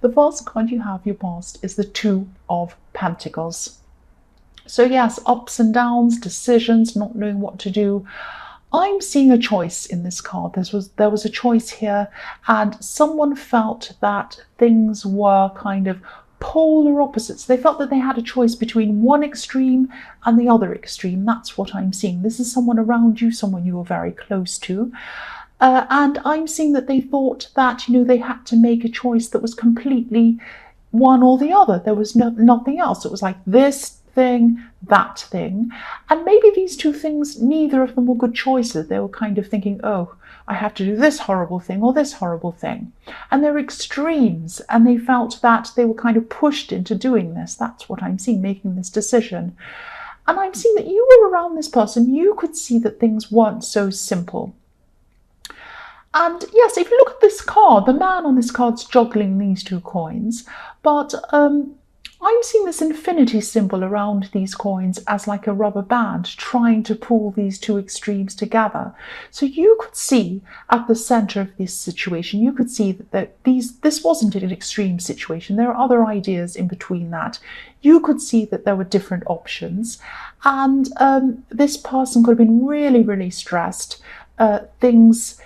The first card you have, your past, is the Two of Pentacles. So yes, ups and downs, decisions, not knowing what to do. I'm seeing a choice in this card. There was a choice here, and someone felt that things were kind of polar opposites. They felt that they had a choice between one extreme and the other extreme. That's what I'm seeing. This is someone around you, someone you were very close to. And I'm seeing that they thought that, they had to make a choice that was completely one or the other. There was nothing else. It was like this thing, that thing. And maybe these two things, neither of them were good choices. They were kind of thinking, oh, I have to do this horrible thing or this horrible thing. And they're extremes, and they felt that they were kind of pushed into doing this. That's what I'm seeing, making this decision. And I'm seeing that you were around this person. You could see that things weren't so simple. And yes, if you look at this card, the man on this card's juggling these two coins, but I'm seeing this infinity symbol around these coins as like a rubber band trying to pull these two extremes together. So you could see at the center of this situation, you could see that this wasn't an extreme situation. There are other ideas in between that. You could see that there were different options, and this person could have been really, really stressed. Things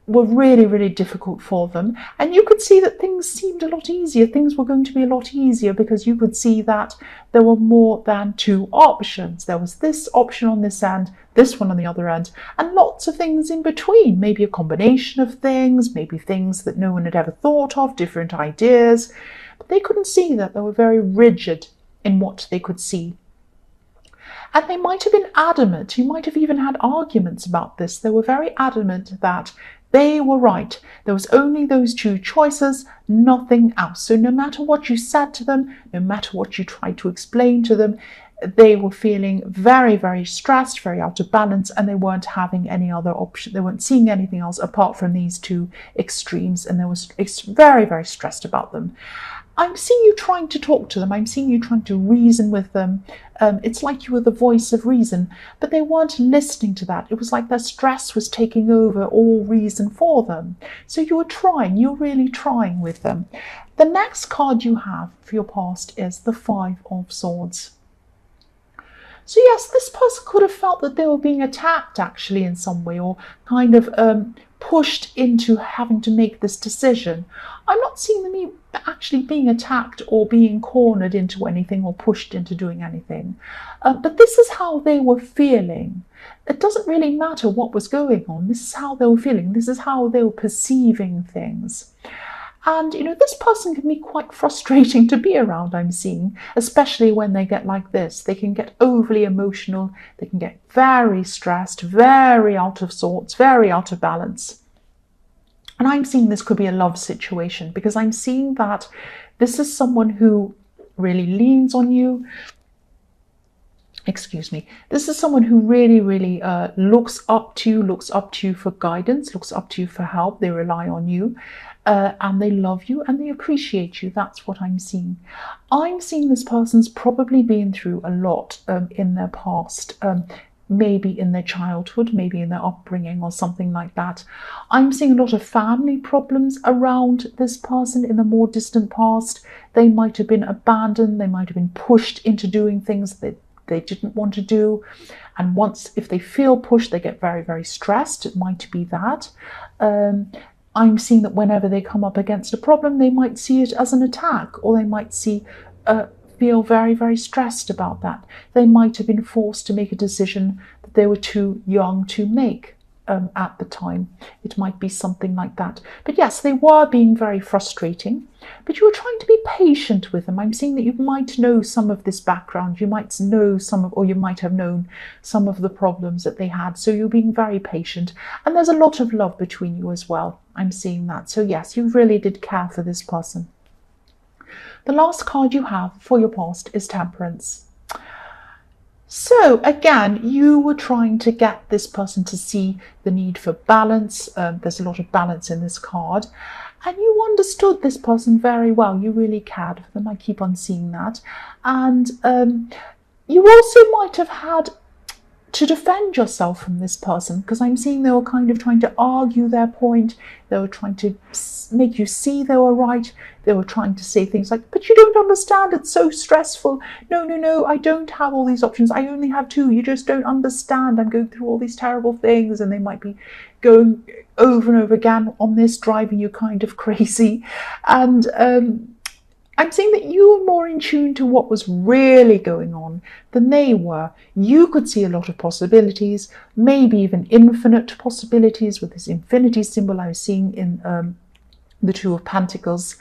were really, really difficult for them. And you could see that things seemed a lot easier. Things were going to be a lot easier because you could see that there were more than two options. There was this option on this end, this one on the other end, and lots of things in between. Maybe a combination of things, maybe things that no one had ever thought of, different ideas. But they couldn't see that. They were very rigid in what they could see. And they might have been adamant. You might have even had arguments about this. They were very adamant that they were right. There was only those two choices, nothing else. So no matter what you said to them, no matter what you tried to explain to them, they were feeling very, very stressed, very out of balance, and they weren't having any other option. They weren't seeing anything else apart from these two extremes, and it's very, very stressed about them. I'm seeing you trying to talk to them. I'm seeing you trying to reason with them. It's like you were the voice of reason, but they weren't listening to that. It was like their stress was taking over all reason for them. So you were trying, you're really trying with them. The next card you have for your past is the Five of Swords. So yes, this person could have felt that they were being attacked actually in some way, or kind of pushed into having to make this decision. I'm not seeing them actually being attacked or being cornered into anything or pushed into doing anything. But this is how they were feeling. It doesn't really matter what was going on. This is how they were feeling. This is how they were perceiving things. And, this person can be quite frustrating to be around, I'm seeing, especially when they get like this. They can get overly emotional. They can get very stressed, very out of sorts, very out of balance. And I'm seeing this could be a love situation, because I'm seeing that this is someone who really leans on you. This is someone who really, really looks up to you for guidance, looks up to you for help. They rely on you. And they love you and they appreciate you. That's what I'm seeing. I'm seeing this person's probably been through a lot in their past, maybe in their childhood, maybe in their upbringing or something like that. I'm seeing a lot of family problems around this person in the more distant past. They might have been abandoned. They might have been pushed into doing things that they didn't want to do. And if they feel pushed, they get very, very stressed. It might be that. I'm seeing that whenever they come up against a problem, they might see it as an attack, or they might feel very, very stressed about that. They might have been forced to make a decision that they were too young to make at the time. It might be something like that. But yes, they were being very frustrating, but you were trying to be patient with them. I'm seeing that you might know some of this background. You might know or you might have known some of the problems that they had. So you're being very patient. And there's a lot of love between you as well. I'm seeing that. So yes, you really did care for this person. The last card you have for your past is Temperance. So again, you were trying to get this person to see the need for balance. There's a lot of balance in this card. And you understood this person very well. You really cared for them. I keep on seeing that. And you also might have had to defend yourself from this person, because I'm seeing they were kind of trying to argue their point. They were trying to make you see they were right. They were trying to say things like, but you don't understand, it's so stressful. No, I don't have all these options. I only have two. You just don't understand. I'm going through all these terrible things, and they might be going over and over again on this, driving you kind of crazy. And I'm seeing that you were more in tune to what was really going on than they were. You could see a lot of possibilities, maybe even infinite possibilities with this infinity symbol I was seeing in the Two of Pentacles.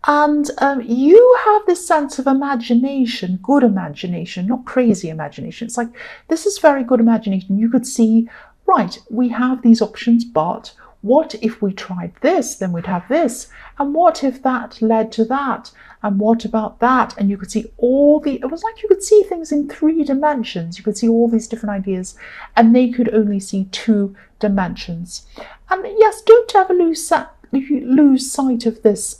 And you have this sense of imagination, good imagination, not crazy imagination. It's like, this is very good imagination. You could see, right, we have these options, but what if we tried this? Then we'd have this. And what if that led to that? And what about that? And you could see it was like you could see things in 3 dimensions. You could see all these different ideas, and they could only see 2 dimensions. And yes, don't ever lose sight of this,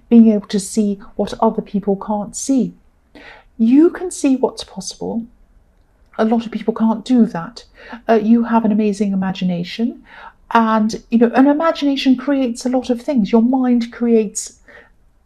being able to see what other people can't see. You can see what's possible. A lot of people can't do that. You have an amazing imagination. And, an imagination creates a lot of things. Your mind creates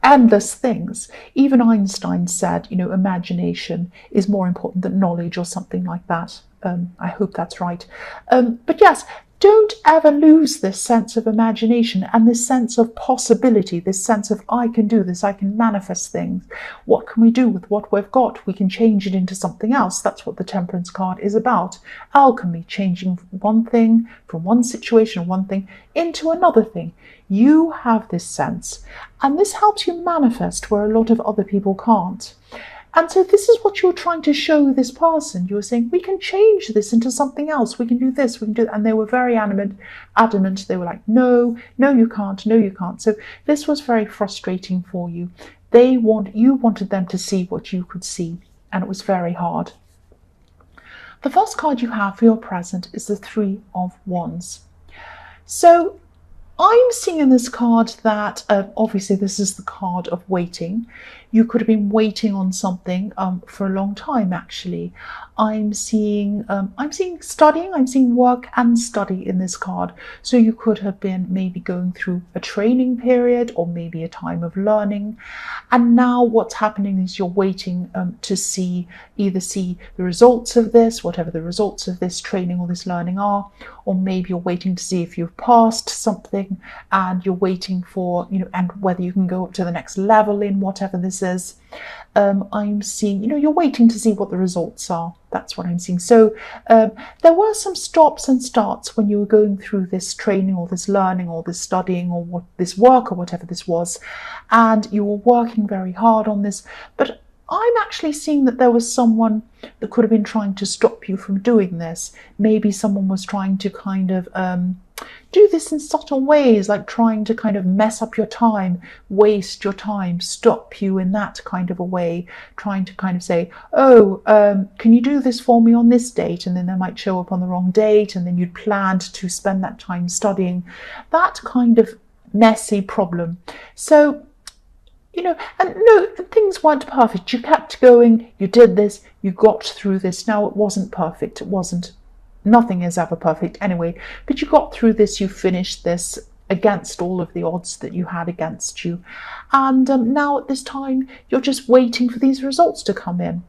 endless things. Even Einstein said, imagination is more important than knowledge, or something like that. I hope that's right. But yes, don't ever lose this sense of imagination and this sense of possibility, this sense of, I can do this, I can manifest things. What can we do with what we've got? We can change it into something else. That's what the Temperance card is about. Alchemy, changing one thing from one situation, one thing, into another thing. You have this sense, and this helps you manifest where a lot of other people can't. And so this is what you're trying to show this person. You were saying, we can change this into something else. We can do this, we can do that. And they were very adamant. They were like, no, you can't, no, you can't. So this was very frustrating for you. You wanted them to see what you could see, and it was very hard. The first card you have for your present is the 3 of Wands. So I'm seeing in this card that obviously this is the card of waiting. You could have been waiting on something for a long time, actually. I'm seeing studying, I'm seeing work and study in this card. So you could have been maybe going through a training period, or maybe a time of learning. And now what's happening is you're waiting to either see the results of this, whatever the results of this training or this learning are, or maybe you're waiting to see if you've passed something, and you're waiting for, and whether you can go up to the next level in whatever this is. I'm seeing, you're waiting to see what the results are. That's what I'm seeing. So there were some stops and starts when you were going through this training or this learning or this studying or this work or whatever this was, and you were working very hard on this. But I'm actually seeing that there was someone that could have been trying to stop you from doing this. Maybe someone was trying to kind of do this in subtle ways, like trying to kind of mess up your time, waste your time, stop you in that kind of a way, trying to kind of say, can you do this for me on this date? And then they might show up on the wrong date, and then you'd planned to spend that time studying. That kind of messy problem. So, and no, things weren't perfect. You kept going, you did this, you got through this. Now, it wasn't perfect. Nothing is ever perfect anyway, but you got through this, you finished this against all of the odds that you had against you. And now at this time, you're just waiting for these results to come in.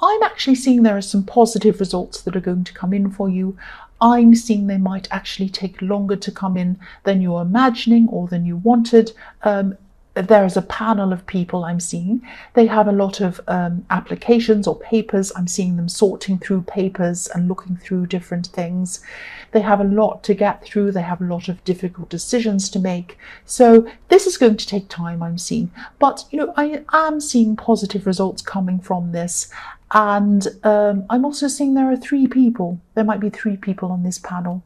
I'm actually seeing there are some positive results that are going to come in for you. I'm seeing they might actually take longer to come in than you were imagining or than you wanted. There is a panel of people I'm seeing. They have a lot of applications or papers. I'm seeing them sorting through papers and looking through different things. They have a lot to get through. They have a lot of difficult decisions to make. So this is going to take time, I'm seeing. But, I am seeing positive results coming from this. And I'm also seeing there are 3 people. There might be 3 people on this panel.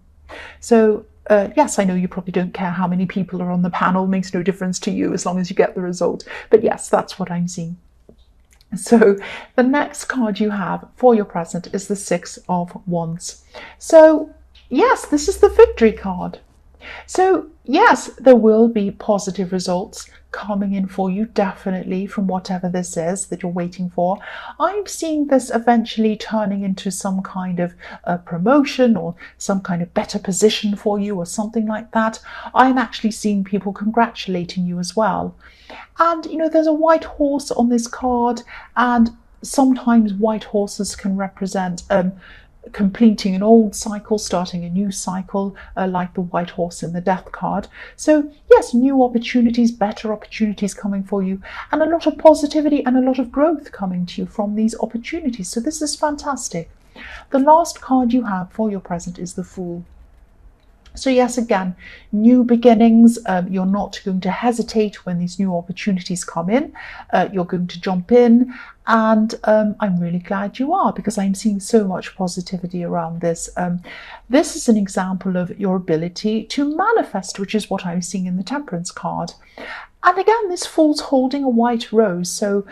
So yes, I know you probably don't care how many people are on the panel. It makes no difference to you as long as you get the result. But yes, that's what I'm seeing. So the next card you have for your present is the 6 of Wands. So yes, this is the victory card. So yes, there will be positive results coming in for you, definitely, from whatever this is that you're waiting for. I'm seeing this eventually turning into some kind of promotion or some kind of better position for you or something like that. I'm actually seeing people congratulating you as well. And there's a white horse on this card, and sometimes white horses can represent completing an old cycle, starting a new cycle, like the white horse in the death card. So yes, new opportunities, better opportunities coming for you, and a lot of positivity and a lot of growth coming to you from these opportunities. So this is fantastic. The last card you have for your present is the Fool. So yes, again, new beginnings. You're not going to hesitate when these new opportunities come in. You're going to jump in, and I'm really glad you are, because I'm seeing so much positivity around this. This is an example of your ability to manifest, which is what I'm seeing in the Temperance card. And again, this Fool's holding a white rose. So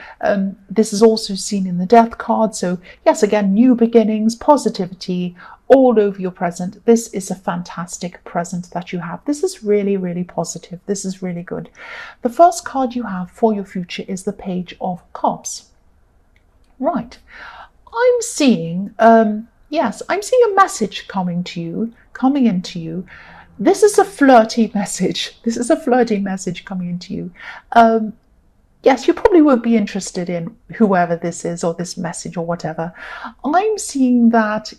this is also seen in the Death card. So yes, again, new beginnings, positivity all over your present. This is a fantastic present that you have. This is really, really positive. This is really good. The first card you have for your future is the Page of Cups. Right. I'm seeing, yes, I'm seeing a message coming into you. This is a flirty message. This is a flirty message coming into you. Yes, you probably won't be interested in whoever this is or this message or whatever. I'm seeing that,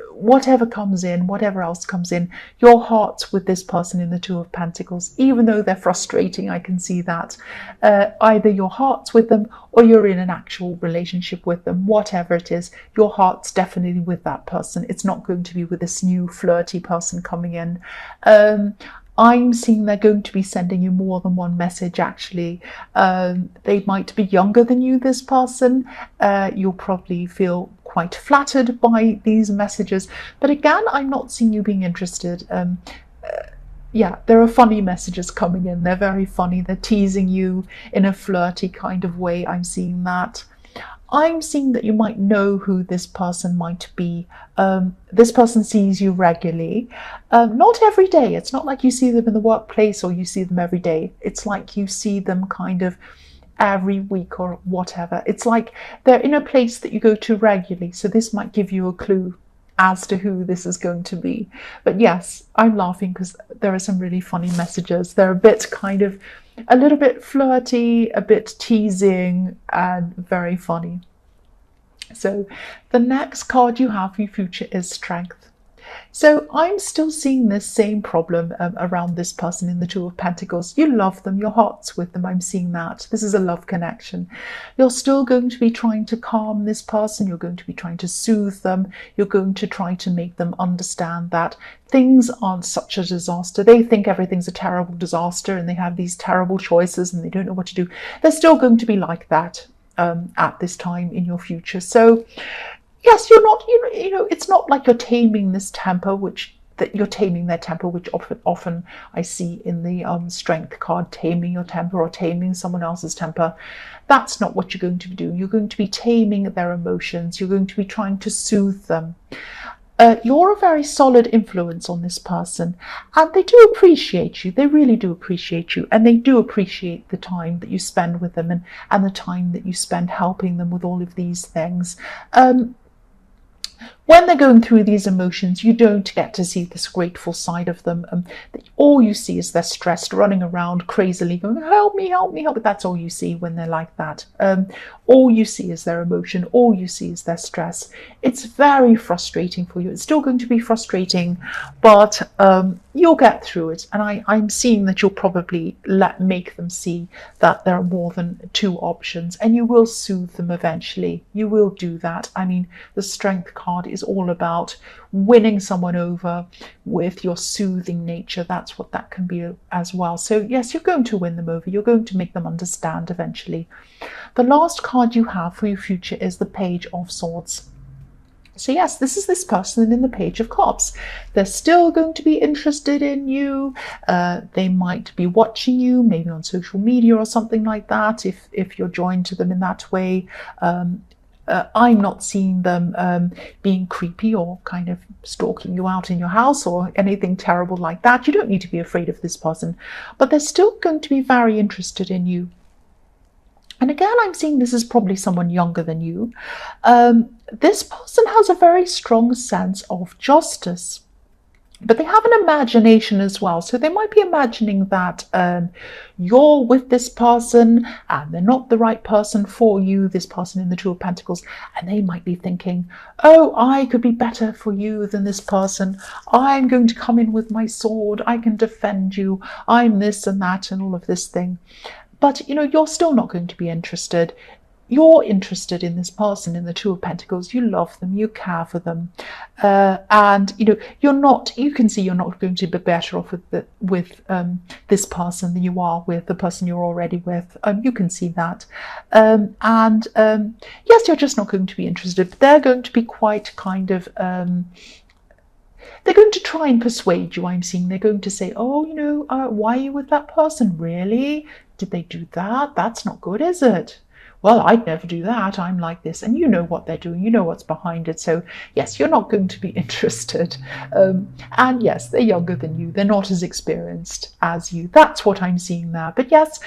whatever comes in, whatever else comes in, your heart's with this person in the Two of Pentacles. Even though they're frustrating, I can see that. Either your heart's with them or you're in an actual relationship with them. Whatever it is, your heart's definitely with that person. It's not going to be with this new flirty person coming in. I'm seeing they're going to be sending you more than one message, actually. They might be younger than you, this person. You'll probably feel quite flattered by these messages. But again, I'm not seeing you being interested. Yeah, there are funny messages coming in. They're very funny. They're teasing you in a flirty kind of way. I'm seeing that. I'm seeing that you might know who this person might be. This person sees you regularly. Not every day. It's not like you see them in the workplace or you see them every day. It's like you see them kind of every week or whatever. It's like they're in a place that you go to regularly. So this might give you a clue as to who this is going to be. But yes, I'm laughing because there are some really funny messages. They're a bit kind of a little bit flirty, a bit teasing, and very funny. So the next card you have for your future is Strength. So I'm still seeing this same problem around this person in the Two of Pentacles. You love them, your heart's with them. I'm seeing that. This is a love connection. You're still going to be trying to calm this person. You're going to be trying to soothe them. You're going to try to make them understand that things aren't such a disaster. They think everything's a terrible disaster and they have these terrible choices and they don't know what to do. They're still going to be like that at this time in your future. So yes, you're not, it's not like you're taming this temper, that you're taming their temper, which often I see in the Strength card, taming your temper or taming someone else's temper. That's not what you're going to be doing. You're going to be taming their emotions. You're going to be trying to soothe them. You're a very solid influence on this person, and they do appreciate you. They really do appreciate you, and they do appreciate the time that you spend with them and the time that you spend helping them with all of these things. When they're going through these emotions, you don't get to see this grateful side of them. All you see is they're stressed, running around crazily, going, help me, help me, help me. That's all you see when they're like that. All you see is their emotion. All you see is their stress. It's very frustrating for you. It's still going to be frustrating, but you'll get through it. And I'm seeing that you'll probably make them see that there are more than two options, and you will soothe them eventually. You will do that. I mean, the Strength card is all about winning someone over with your soothing nature. That's what that can be as well. So yes, you're going to win them over. You're going to make them understand eventually. The last card you have for your future is the Page of Swords. So yes, this is this person in the Page of Cups. They're still going to be interested in you. They might be watching you, maybe on social media or something like that, if you're joined to them in that way. I'm not seeing them being creepy or kind of stalking you out in your house or anything terrible like that. You don't need to be afraid of this person, but they're still going to be very interested in you. And again, I'm seeing this is probably someone younger than you. This person has a very strong sense of justice, but they have an imagination as well. So they might be imagining that you're with this person and they're not the right person for you, this person in the Two of Pentacles. And they might be thinking, oh, I could be better for you than this person. I'm going to come in with my sword. I can defend you. I'm this and that and all of this thing. But, you know, you're still not going to be interested. You're interested in this person in the Two of Pentacles. You love them, you care for them, and you know you're not. You can see you're not going to be better off with this person than you are with the person you're already with. You can see that, yes, you're just not going to be interested. But they're going to be quite kind of. They're going to try and persuade you, I'm seeing. They're going to say, oh, you know, why are you with that person? Really? Did they do that? That's not good, is it? Well, I'd never do that. I'm like this. And you know what they're doing. You know what's behind it. So, yes, you're not going to be interested. And yes, they're younger than you. They're not as experienced as you. That's what I'm seeing there. But yes,